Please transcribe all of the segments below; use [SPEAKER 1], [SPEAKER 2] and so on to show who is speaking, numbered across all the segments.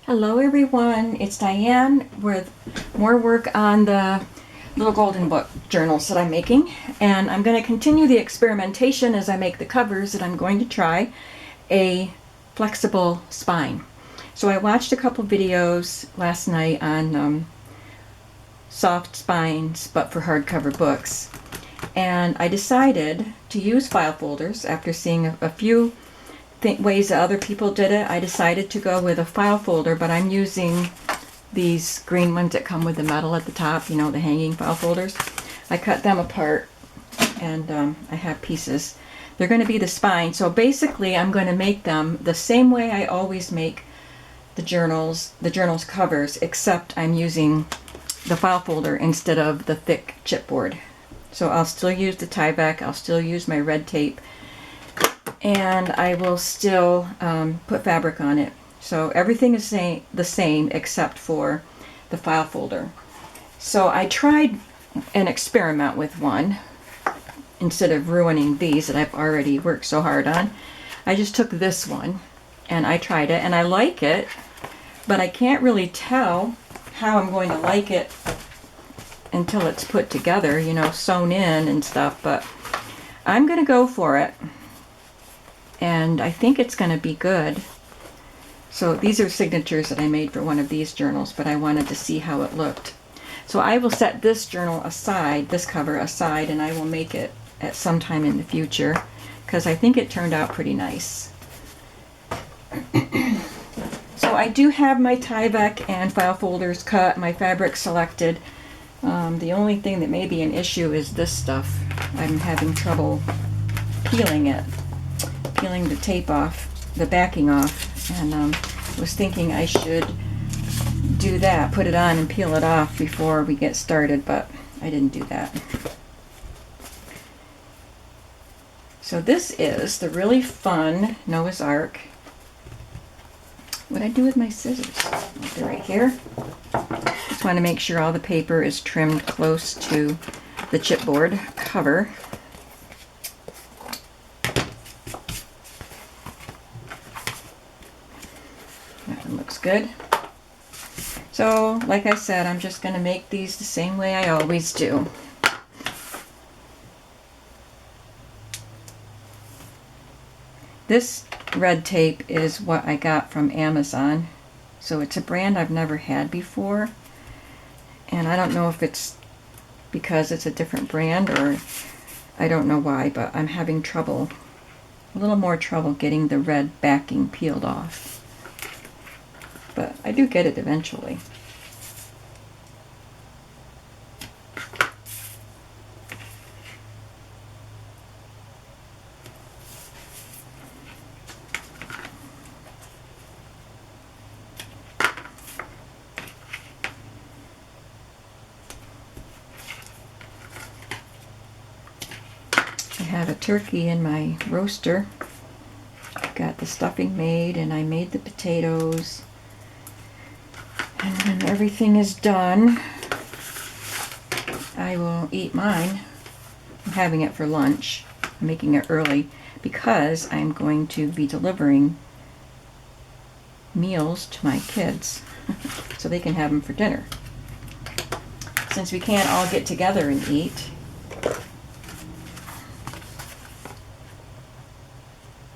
[SPEAKER 1] Hello everyone, it's Diane with more work on the little golden book journals that I'm making, and I'm going to continue the experimentation as I make the covers that I'm going to try a flexible spine. So I watched a couple videos last night on soft spines but for hardcover books, and I decided to use file folders after seeing a few ways that other people did it. I decided to go with a file folder, but I'm using these green ones that come with the metal at the top, you know, the hanging file folders. I cut them apart and I have pieces. They're going to be the spine. So basically I'm going to make them the same way I always make the journals covers, except I'm using the file folder instead of the thick chipboard. So I'll still use the Tyvek, I'll still use my red tape, and I will still put fabric on it. So everything is the same except for the file folder. So I tried an experiment with one. Instead of ruining these that I've already worked so hard on, I just took this one and I tried it, and I like it, but I can't really tell how I'm going to like it until it's put together, you know, sewn in and stuff. But I'm going to go for it, and I think it's going to be good. So these are signatures that I made for one of these journals, but I wanted to see how it looked. So I will set this journal aside, this cover aside, and I will make it at some time in the future, because I think it turned out pretty nice. So I do have my Tyvek and file folders cut, my fabric selected. The only thing that may be an issue is this stuff. I'm having trouble peeling it. Peeling the tape off, the backing off, and was thinking I should do that, put it on and peel it off before we get started, but I didn't do that. So this is the really fun Noah's Ark. What'd I do with my scissors? They're right here. Just want to make sure all the paper is trimmed close to the chipboard cover. That one looks good. So, like I said, I'm just going to make these the same way I always do. This red tape is what I got from Amazon. So it's a brand I've never had before. And I don't know if it's because it's a different brand or I don't know why, but I'm having trouble, a little more trouble getting the red backing peeled off. But I do get it eventually. I have a turkey in my roaster. Got the stuffing made, and I made the potatoes. And when everything is done, I will eat mine. I'm having it for lunch. I'm making it early because I'm going to be delivering meals to my kids so they can have them for dinner. Since we can't all get together and eat,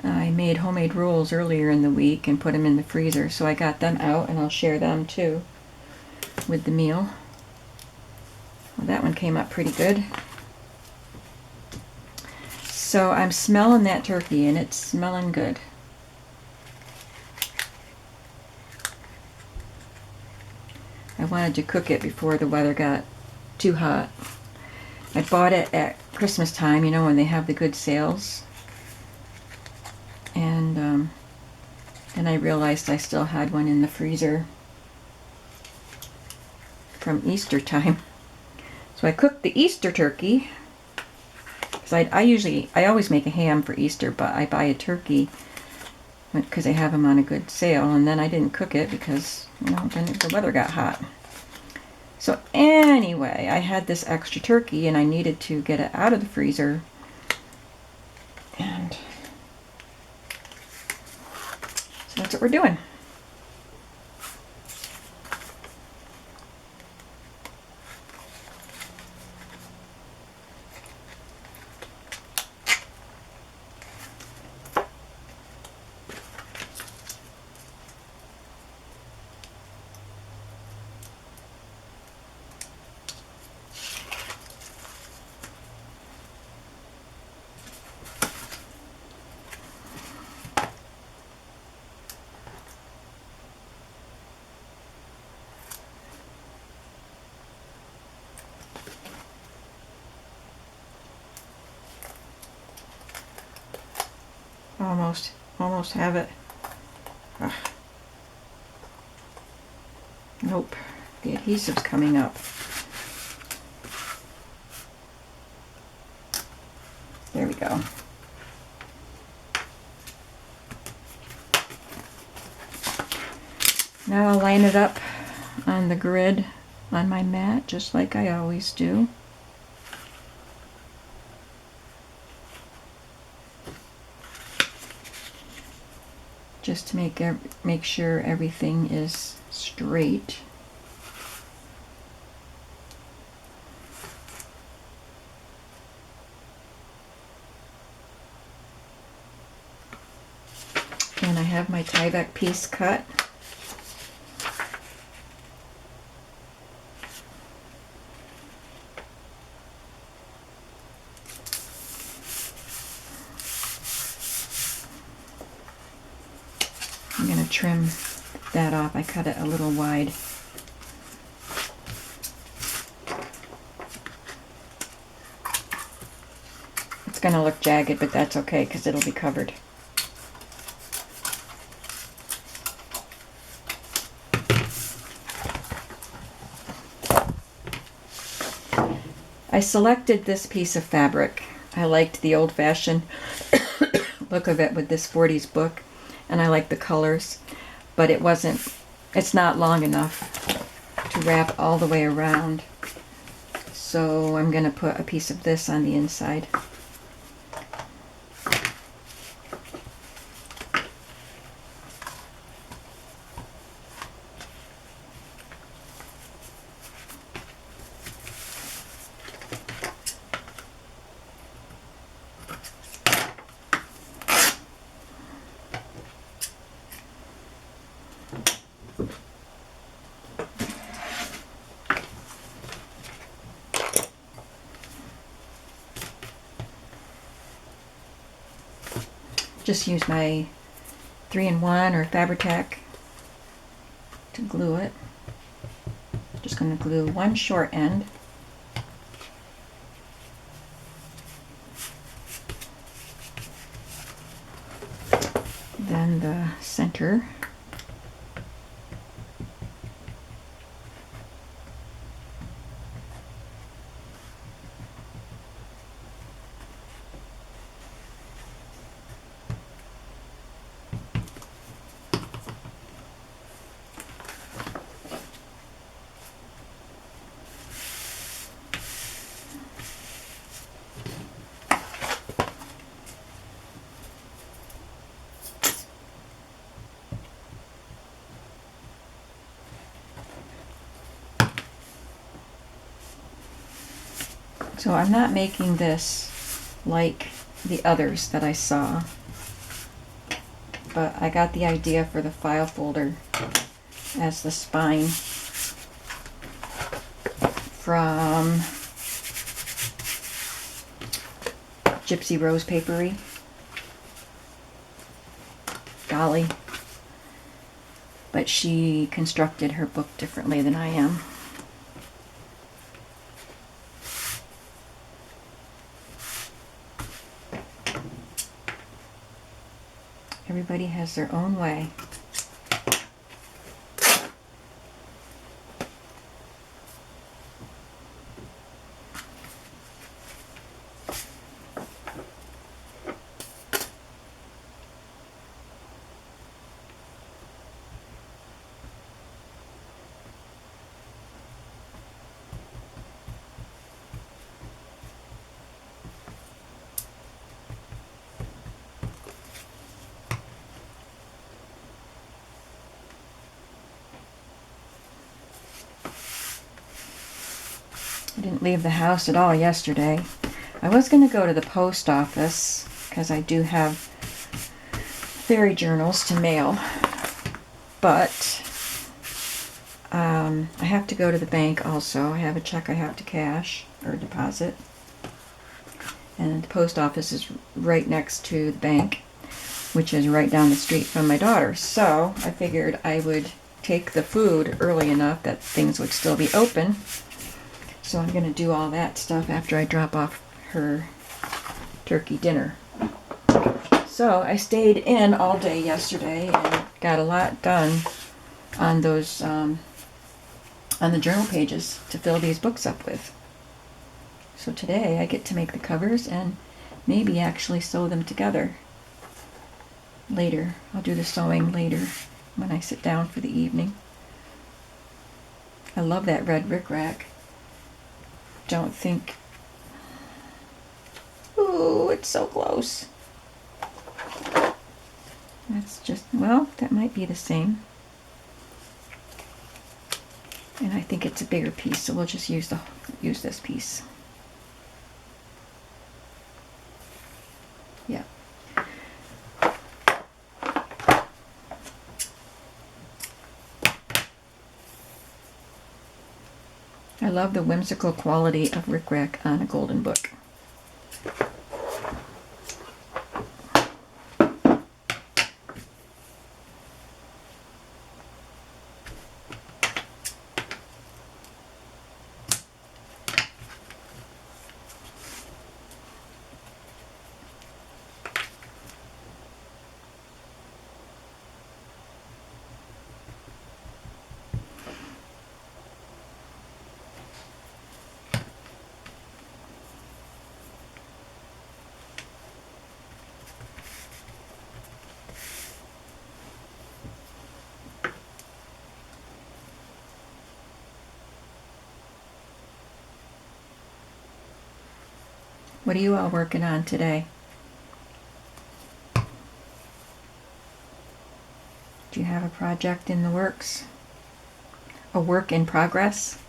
[SPEAKER 1] I made homemade rolls earlier in the week and put them in the freezer, so I got them out and I'll share them too with the meal. Well, that one came up pretty good. So I'm smelling that turkey and it's smelling good. I wanted to cook it before the weather got too hot. I bought it at Christmas time, you know, when they have the good sales. And then I realized I still had one in the freezer from Easter time. So I cooked the Easter turkey. Because I always make a ham for Easter, but I buy a turkey because they have them on a good sale. And then I didn't cook it because, you know, then the weather got hot. So anyway, I had this extra turkey and I needed to get it out of the freezer. And so that's what we're doing. Almost have it. Ugh. Nope, the adhesive's coming up. There we go. Now I'll line it up on the grid on my mat, just like I always do. Just to make sure everything is straight. And I have my Tyvek piece cut. I'm going to trim that off. I cut it a little wide. It's going to look jagged, but that's okay because it'll be covered. I selected this piece of fabric. I liked the old-fashioned look of it with this 40s book, and I like the colors, but it's not long enough to wrap all the way around. So I'm going to put a piece of this on the inside. Just use my 3-in-1 or Fabri-Tac to glue it. Just going to glue one short end. Then the center. So I'm not making this like the others that I saw, but I got the idea for the file folder as the spine from Gypsy Rose Papery. Golly. But she constructed her book differently than I am. Everybody has their own way. I didn't leave the house at all yesterday. I was going to go to the post office because I do have fairy journals to mail, but I have to go to the bank also. I have a check I have to cash or deposit, and the post office is right next to the bank, which is right down the street from my daughter. So I figured I would take the food early enough that things would still be open. So I'm going to do all that stuff after I drop off her turkey dinner. So I stayed in all day yesterday and got a lot done on those, on the journal pages to fill these books up with. So today I get to make the covers and maybe actually sew them together later. I'll do the sewing later when I sit down for the evening. I love that red rickrack. Don't think... Ooh, it's so close. That's just, well, that might be the same. And I think it's a bigger piece, so we'll just use this piece. Yeah. I love the whimsical quality of rickrack on a golden book. What are you all working on today? Do you have a project in the works? A work in progress?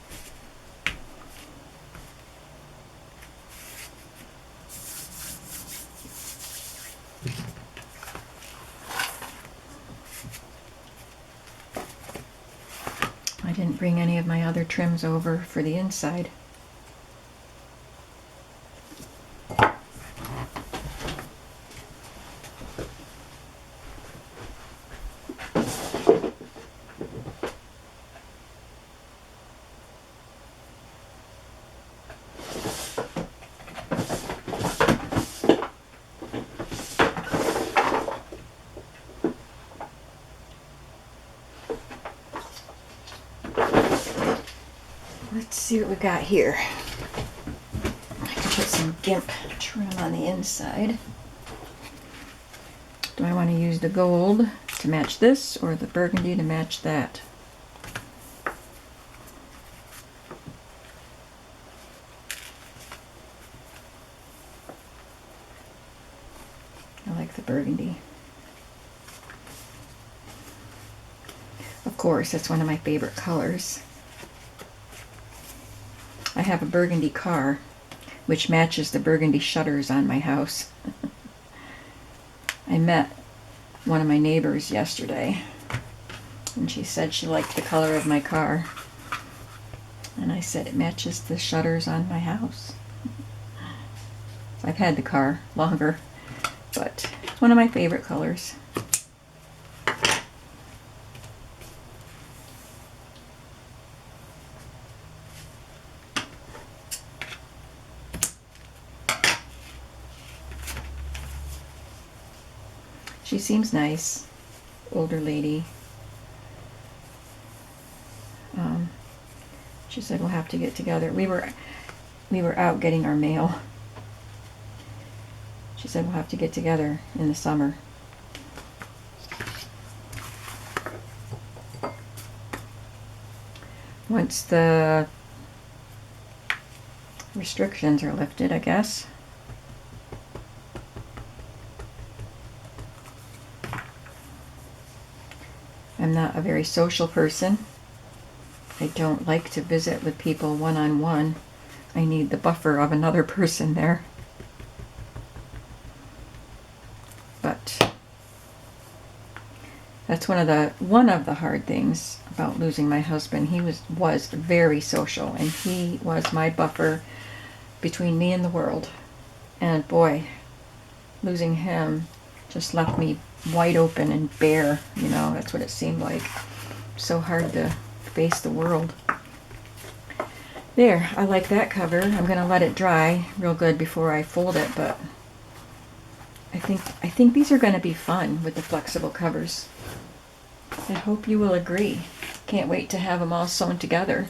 [SPEAKER 1] I didn't bring any of my other trims over for the inside. Let's see what we got here. I can put some GIMP trim on the inside. Do I want to use the gold to match this or the burgundy to match that? I like the burgundy. Of course, that's one of my favorite colors. I have a burgundy car, which matches the burgundy shutters on my house. I met one of my neighbors yesterday, and she said she liked the color of my car. And I said it matches the shutters on my house. I've had the car longer, but it's one of my favorite colors. She seems nice, older lady. She said we'll have to get together. We were out getting our mail. She said we'll have to get together in the summer. Once the restrictions are lifted, I guess. I'm not a very social person. I don't like to visit with people one-on-one. I need the buffer of another person there. But that's one of the hard things about losing my husband. He was very social, and he was my buffer between me and the world. And boy, losing him just left me wide open and bare, you know. That's what it seemed like. So hard to face the world. There, I like that cover. I'm going to let it dry real good before I fold it, but I think these are going to be fun with the flexible covers. I hope you will agree. Can't wait to have them all sewn together.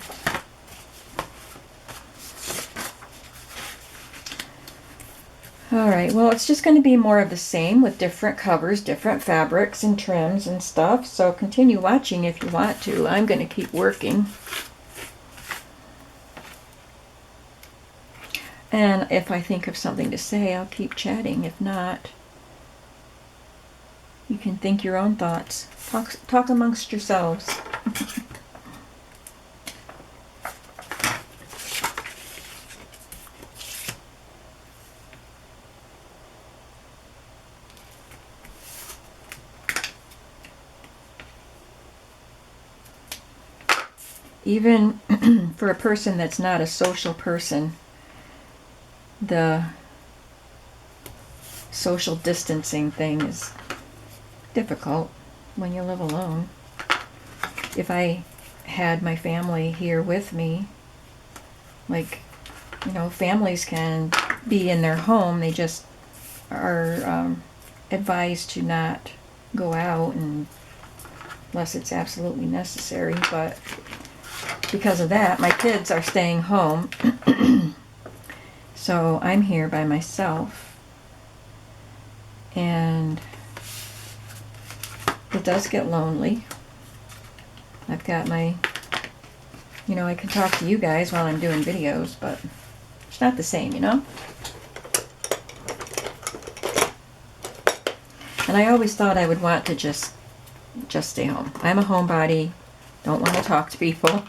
[SPEAKER 1] Alright, well, it's just going to be more of the same with different covers, different fabrics and trims and stuff. So continue watching if you want to. I'm going to keep working. And if I think of something to say, I'll keep chatting. If not, you can think your own thoughts. Talk amongst yourselves. Even for a person that's not a social person, the social distancing thing is difficult when you live alone. If I had my family here with me, like, you know, families can be in their home, they just are advised to not go out unless it's absolutely necessary. But because of that, my kids are staying home. So I'm here by myself. And it does get lonely. I've got my, you know, I can talk to you guys while I'm doing videos, but it's not the same, you know? And I always thought I would want to just stay home. I'm a homebody, don't want to talk to people.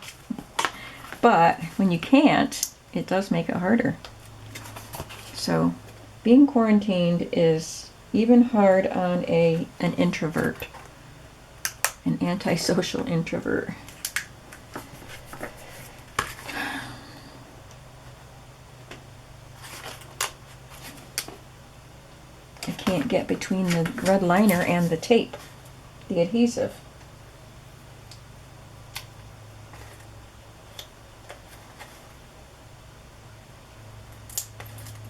[SPEAKER 1] But when you can't, it does make it harder. So being quarantined is even hard on an introvert, an antisocial introvert. I can't get between the red liner and the tape, the adhesive.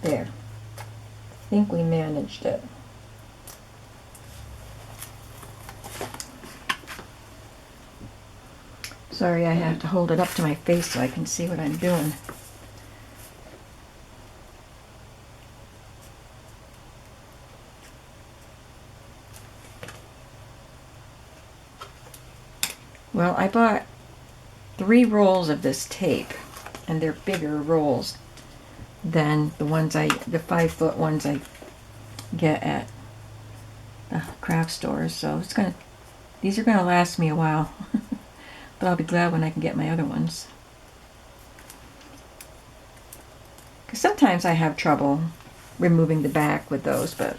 [SPEAKER 1] There. I think we managed it. Sorry, I have to hold it up to my face so I can see what I'm doing. Well, I bought 3 rolls of this tape, and they're bigger rolls than the 5-foot ones I get at the craft stores. So these are gonna last me a while, but I'll be glad when I can get my other ones. Because sometimes I have trouble removing the back with those, but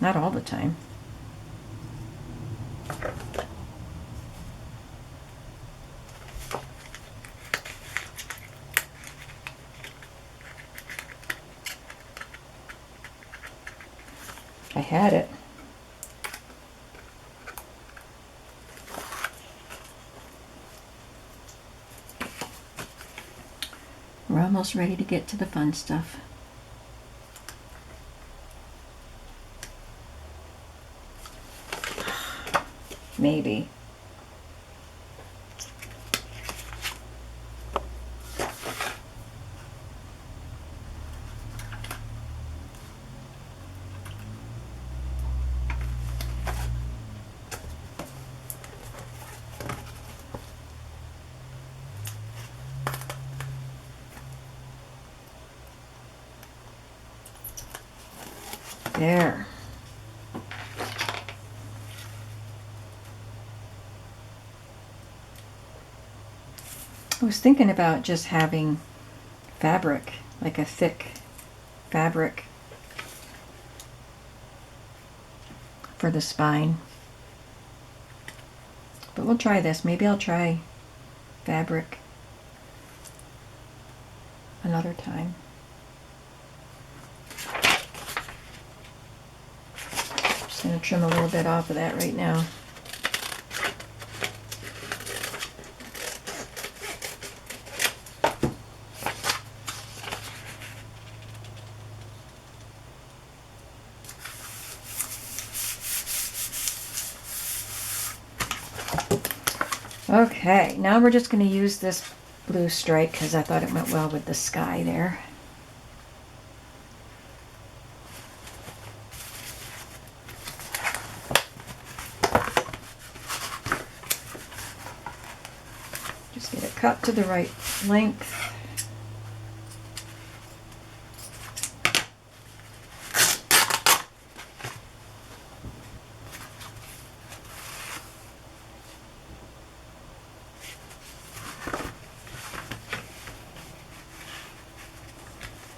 [SPEAKER 1] not all the time. I had it. We're almost ready to get to the fun stuff. Maybe. There. I was thinking about just having fabric, like a thick fabric for the spine. But we'll try this. Maybe I'll try fabric another time. Just going to trim a little bit off of that right now. Okay, now we're just going to use this blue stripe because I thought it went well with the sky there. Just get it cut to the right length.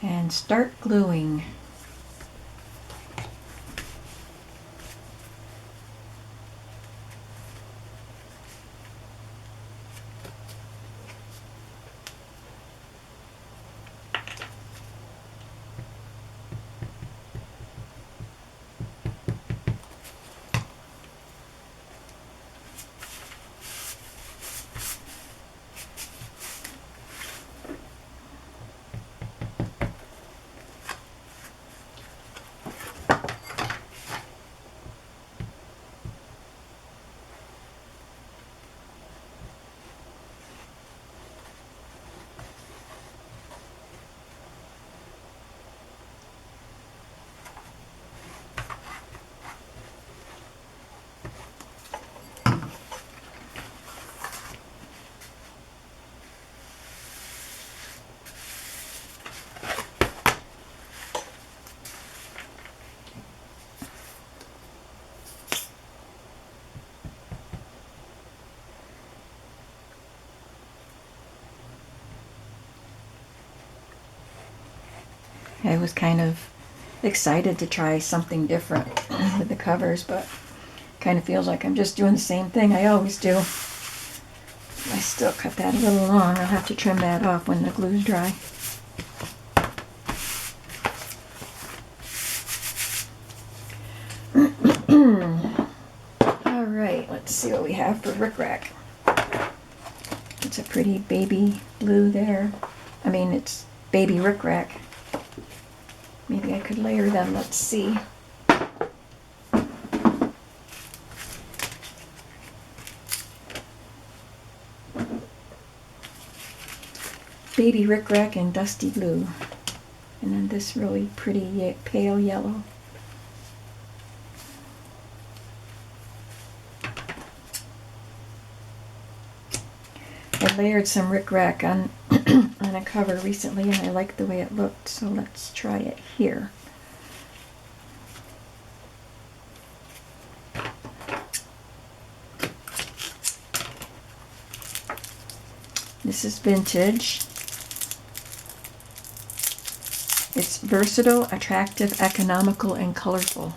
[SPEAKER 1] And start gluing. I was kind of excited to try something different with the covers, but kind of feels like I'm just doing the same thing I always do. I still cut that a little long. I'll have to trim that off when the glue's dry. All right, let's see what we have for rickrack. It's a pretty baby blue there. I mean, it's baby rickrack. Maybe I could layer them. Let's see. Baby rickrack and dusty blue. And then this really pretty pale yellow. I layered some rickrack on on a cover recently and I liked the way it looked, so let's try it here. This is vintage. It's versatile, attractive, economical, and colorful.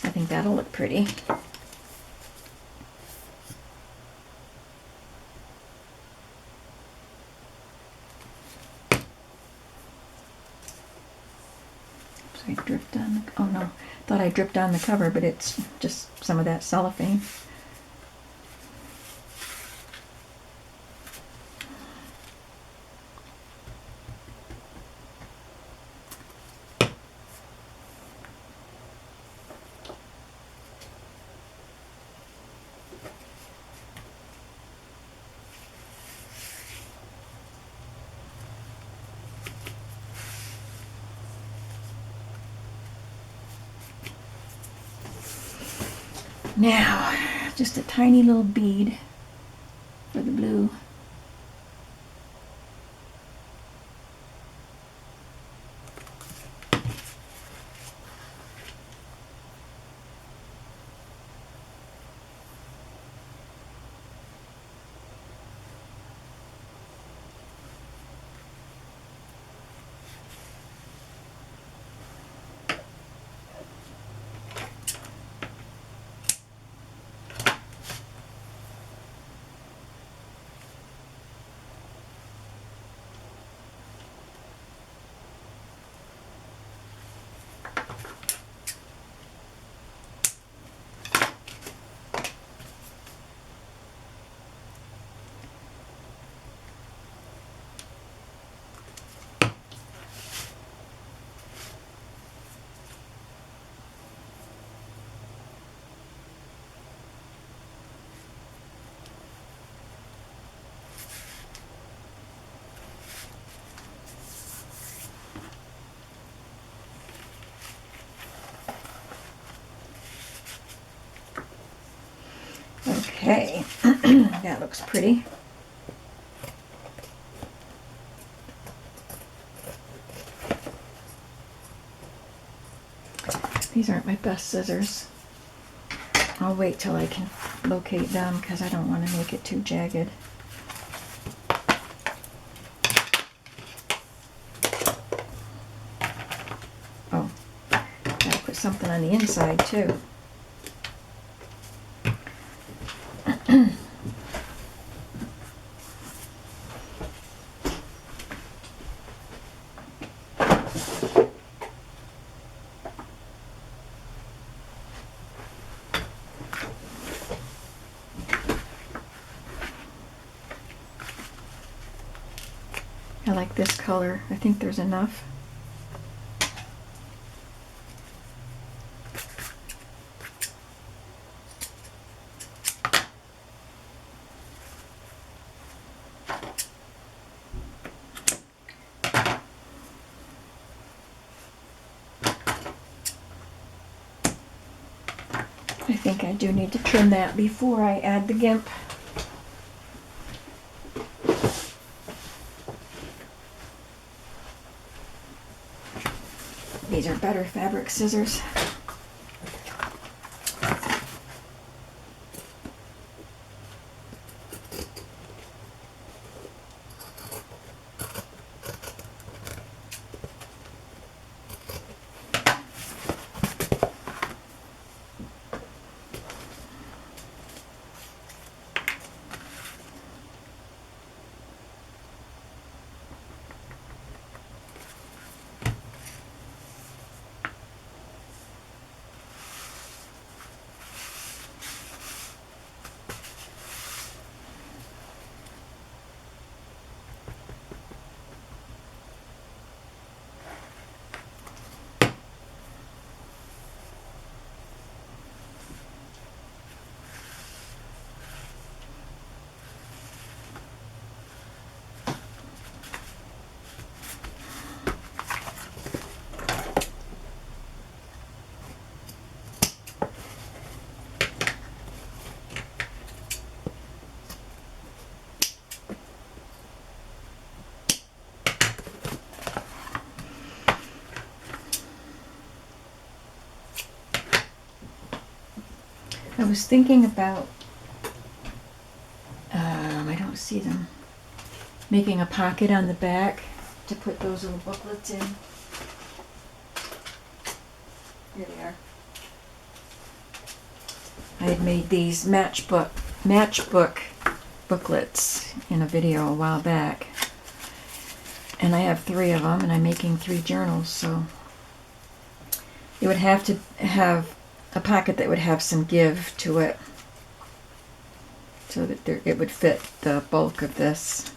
[SPEAKER 1] I think that'll look pretty. So I dripped on the, oh no, thought I dripped on the cover, but it's just some of that cellophane. Now, just a tiny little bead for the blue. Okay, that looks pretty. These aren't my best scissors. I'll wait till I can locate them because I don't want to make it too jagged. Oh, gotta put something on the inside too. I like this color. I think there's enough. I think I do need to trim that before I add the GIMP. These are better fabric scissors. I was thinking about, I don't see them, making a pocket on the back to put those little booklets in. Here they are. I had made these matchbook booklets in a video a while back. And I have 3 of them, and I'm making 3 journals, so it would have to have a pocket that would have some give to it so that it would fit the bulk of this.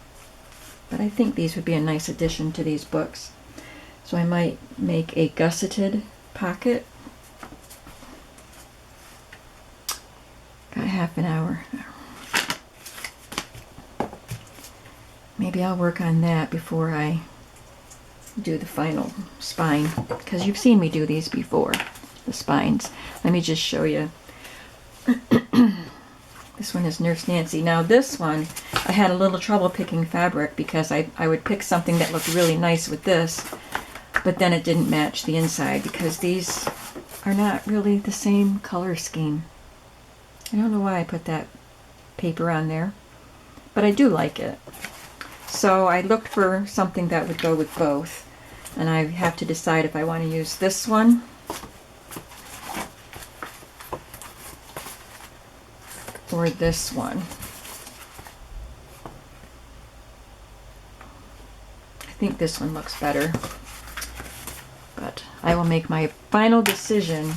[SPEAKER 1] But I think these would be a nice addition to these books. So I might make a gusseted pocket. Got half an hour. Maybe I'll work on that before I do the final spine, because you've seen me do these before, the spines. Let me just show you. This one is Nurse Nancy. Now this one, I had a little trouble picking fabric because I would pick something that looked really nice with this, but then it didn't match the inside because these are not really the same color scheme. I don't know why I put that paper on there, but I do like it. So I looked for something that would go with both, and I have to decide if I want to use this one or this one. I think this one looks better, but I will make my final decision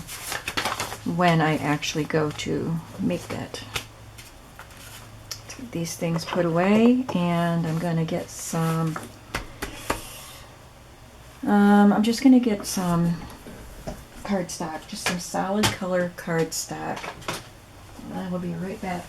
[SPEAKER 1] when I actually go to make that. Let's get these things put away, and I'm going to get some, I'm just going to get some cardstock, just some solid color cardstock. And I will be right back.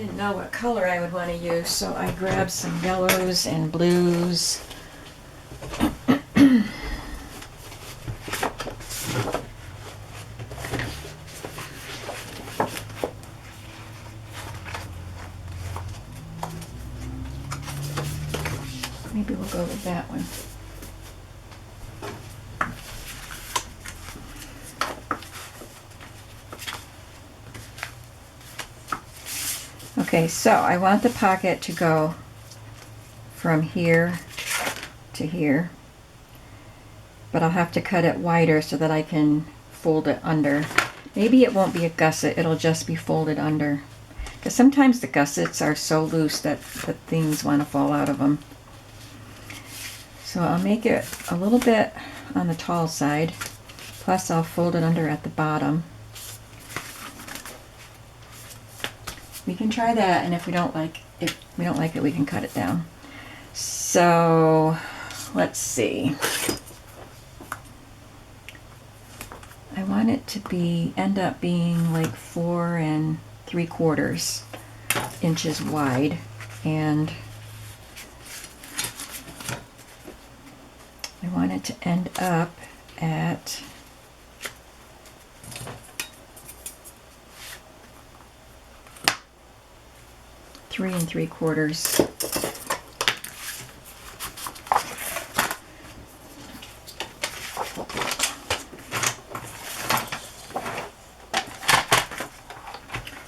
[SPEAKER 1] didn't know what color I would want to use, so I grabbed some yellows and blues. Maybe we'll go with that one. Okay, so I want the pocket to go from here to here, but I'll have to cut it wider so that I can fold it under. Maybe it won't be a gusset, it'll just be folded under. Because sometimes the gussets are so loose that things want to fall out of them. So I'll make it a little bit on the tall side, plus I'll fold it under at the bottom. We can try that, and if we don't like it, we can cut it down. So let's see. I want it to end up being like 4 3/4 inches wide, and I want it to end up at 3 3/4.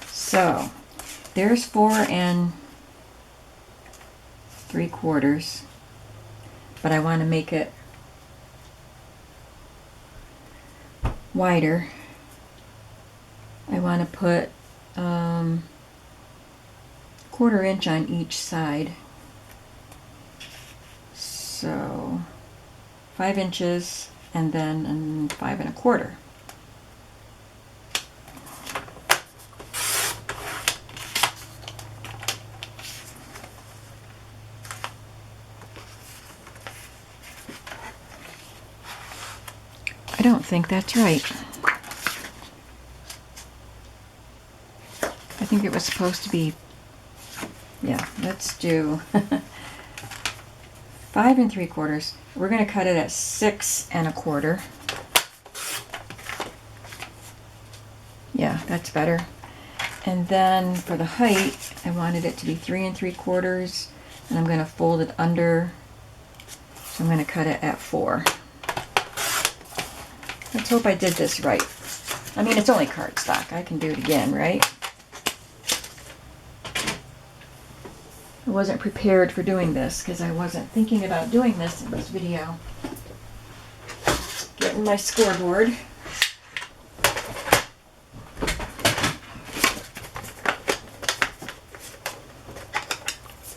[SPEAKER 1] So there's 4 3/4, but I want to make it wider. I want to put 1/4 inch on each side. So 5 inches and then 5 1/4. I don't think that's right. I think it was supposed to be, yeah, let's do 5 3/4. We're going to cut it at 6 1/4. Yeah, that's better. And then for the height, I wanted it to be 3 3/4, and I'm going to fold it under, so I'm going to cut it at 4. Let's hope I did this right. I mean, it's only cardstock. I can do it again, right? I wasn't prepared for doing this because I wasn't thinking about doing this in this video. Getting my scoreboard.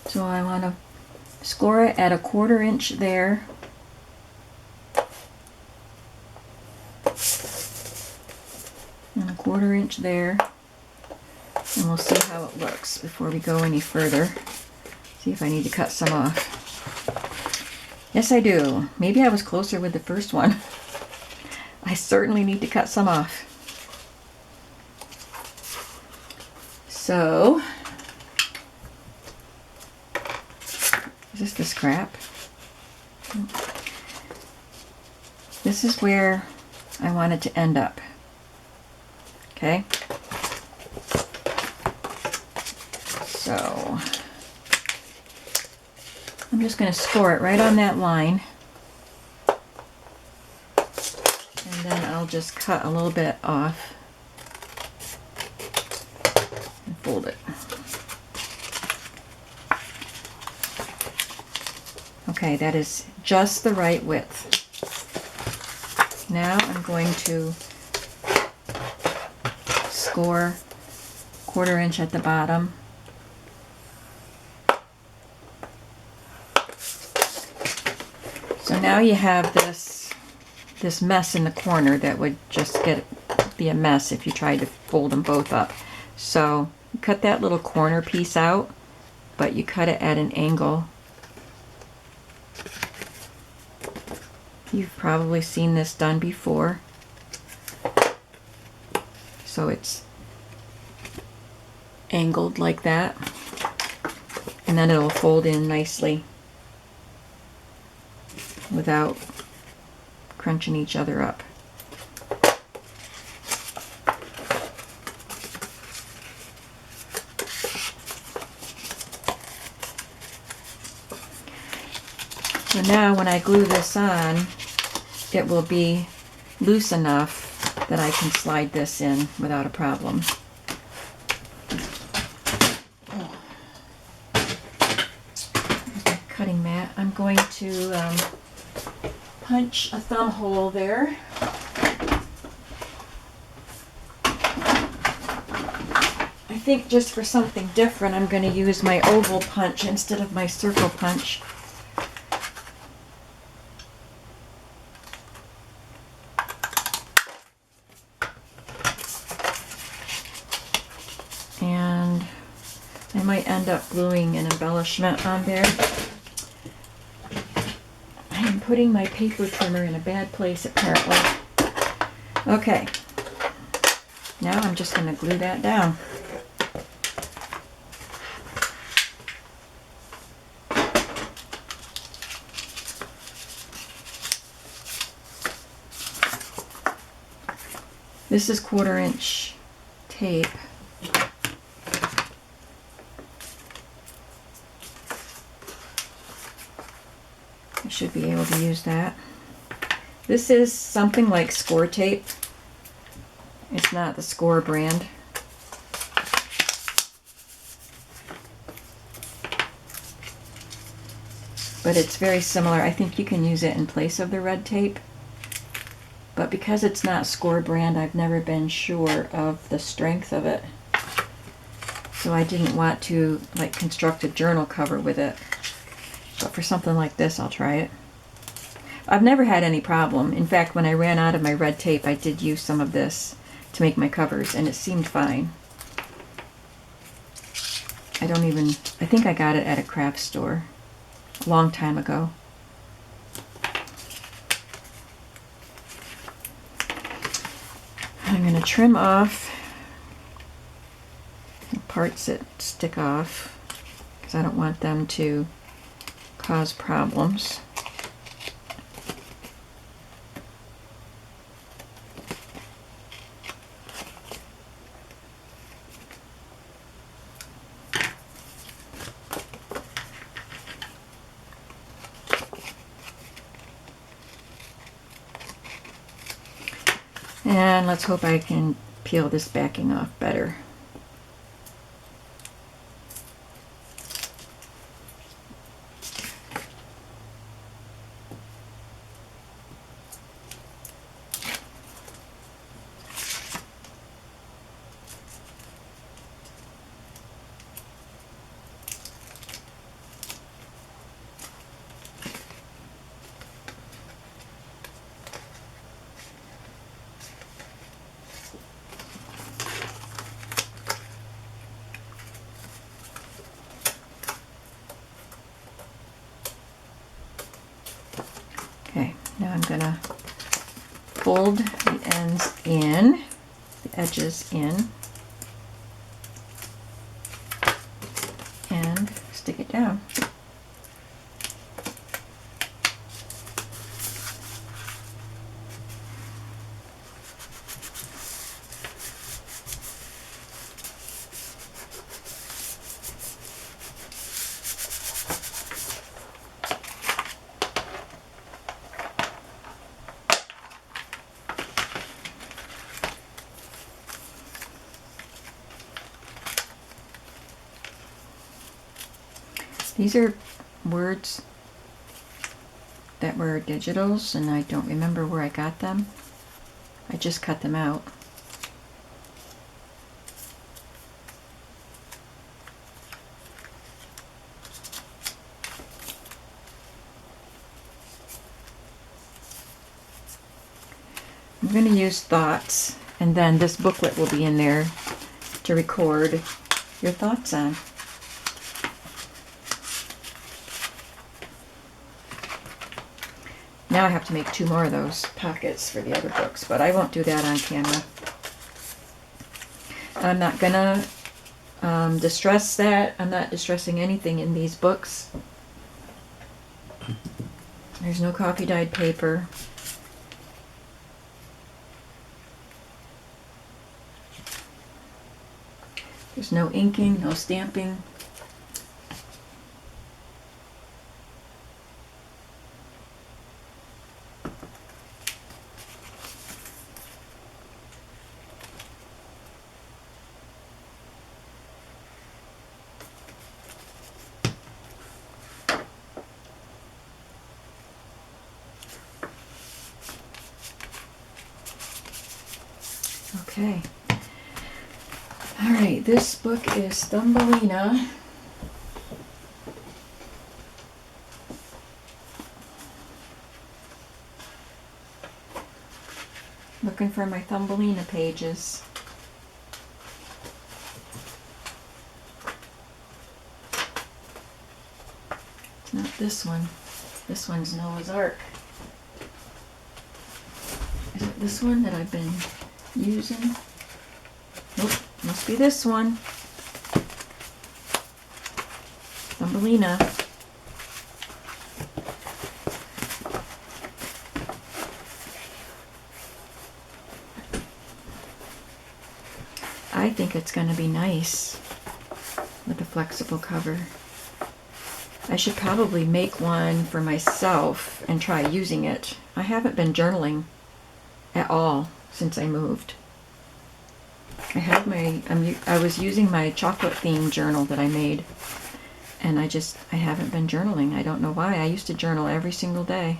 [SPEAKER 1] So I want to score it at 1/4 inch there. And 1/4 inch there. And we'll see how it looks before we go any further. See if I need to cut some off. Yes, I do. Maybe I was closer with the first one. I certainly need to cut some off. So, is this the scrap? This is where I want it to end up. Okay? So, I'm just going to score it right on that line, and then I'll just cut a little bit off and fold it. Okay, that is just the right width. Now I'm going to score 1/4 inch at the bottom. So now you have this mess in the corner that would just be a mess if you tried to fold them both up. So you cut that little corner piece out, but you cut it at an angle. You've probably seen this done before. So it's angled like that, and then it'll fold in nicely without crunching each other up. So now when I glue this on, it will be loose enough that I can slide this in without a problem. Cutting mat. I'm going to punch a thumb hole there. I think just for something different, I'm going to use my oval punch instead of my circle punch. And I might end up gluing an embellishment on there. I am putting my paper trimmer in a bad place apparently. Okay, now I'm just going to glue that down. This is 1/4 inch tape. I should be able to use that. This is something like score tape. It's not the Score brand. But it's very similar. I think you can use it in place of the red tape. But because it's not Score brand, I've never been sure of the strength of it. So I didn't want to like construct a journal cover with it. But for something like this, I'll try it. I've never had any problem. In fact, when I ran out of my red tape, I did use some of this to make my covers, and it seemed fine. I think I got it at a craft store a long time ago. I'm going to trim off the parts that stick off because I don't want them to cause problems. And let's hope I can peel this backing off better. Okay, now I'm going to fold the ends in, the edges in, and stick it down. These are words that were digitals, and I don't remember where I got them. I just cut them out. I'm going to use thoughts, and then this booklet will be in there to record your thoughts on. Now I have to make 2 more of those pockets for the other books, but I won't do that on camera. I'm not gonna distress that. I'm not distressing anything in these books. There's no coffee dyed paper. There's no inking, no stamping. Okay. All right, this book is Thumbelina. Looking for my Thumbelina pages. It's not this one. This one's Noah's Ark. Is it this one that I've been using? Nope, must be this one. Thumbelina. I think it's going to be nice with a flexible cover. I should probably make one for myself and try using it. I haven't been journaling at all since I moved. I had I was using my chocolate themed journal that I made, and I haven't been journaling. I don't know why. I used to journal every single day.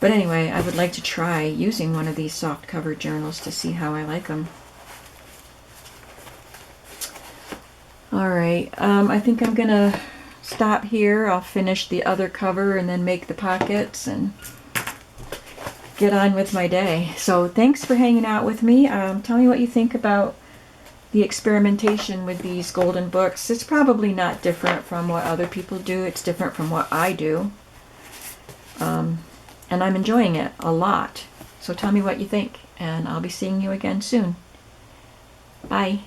[SPEAKER 1] But anyway, I would like to try using one of these soft cover journals to see how I like them. Alright, I think I'm gonna stop here. I'll finish the other cover and then make the pockets and get on with my day. So thanks for hanging out with me. Tell me what you think about the experimentation with these golden books. It's probably not different from what other people do. It's different from what I do. And I'm enjoying it a lot. So tell me what you think, and I'll be seeing you again soon. Bye.